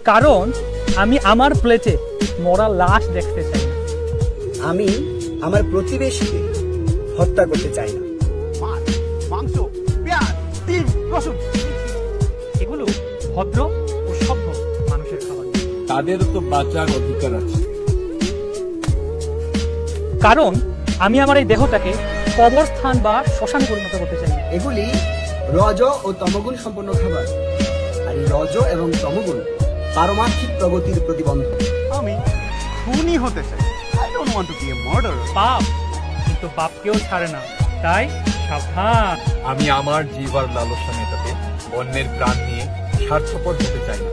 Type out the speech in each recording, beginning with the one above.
কারণ আমি আমার প্লেটে মরা লাশ দেখতে চাই না। আমি আমার প্রতিবেশীকে হত্যা করতে চাই না। মাছ, মাংস, পেঁয়াজ, ডিম, রসুন এগুলো ভদ্র ও সভ্য মানুষের খাবার, তাদেরও তো বাঁচার অধিকার আছে। কারণ আমি আমার এই দেহটাকে কবরস্থান বা শ্মশানে পরিণত করতে চাই না। এগুলি রজ ও তমগুণ সম্পন্ন খাবার, আর এই রজ এবং তমগুণ পারমার্থিক প্রগতির প্রতিবন্ধক। আমি খুনি হতে চাই। I don't want to be a murderer. পাপ, কিন্তু পাপ কেউ ছাড়ে না, তাই সাবধান। আমি আমার জীবার লালসা মেটাতে অন্যের প্রাণ নিয়ে স্বার্থপর হতে চাই না।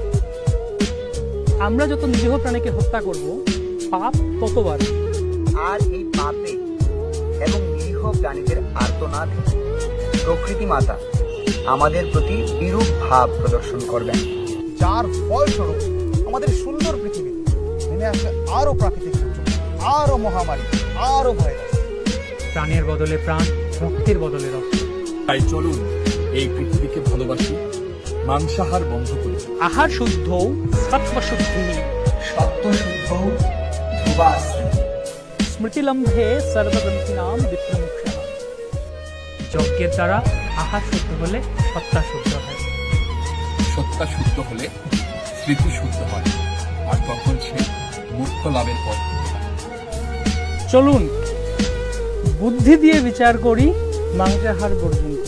আমরা যত নিরীহ প্রাণীকে হত্যা করব, পাপ তত বাড়বে। আর এই পাপে এবং নিরীহ প্রাণীদের আর্তনাদে প্রকৃতি মাতা আমাদের প্রতি বিরূপ ভাব প্রদর্শন করবেন, যার ফলস্বরূপ আমাদের সুন্দর পৃথিবীতে নেমে আসবে আরো প্রাকৃতিক দুর্যোগ, আরো মহামারী, আরো ভাইরাস। প্রাণের বদলে প্রাণ, রক্তের বদলে রক্ত। তাই চলুন এই পৃথিবীকে ভালোবাসি, মাংসাহার বন্ধ করি। আহার শুদ্ধ, সত্ত্ব শুদ্ধি, সত্যশুদ্ধ ধ্রুবাশ্রী। স্মৃতিলম্ভে সর্বগ্রন্থিনাম বিপ্রমুক্ষাঃ। যজ্ঞের দ্বারা আহার শুদ্ধ হলে সত্তা শুদ্ধ হয়। সত্তা শুদ্ধ হলে স্মৃতি শুদ্ধ হয়, আর তখন সে মুক্ত লাভের পথ। চলুন বুদ্ধি দিয়ে বিচার করি, মাংসাহার বর্জন করি।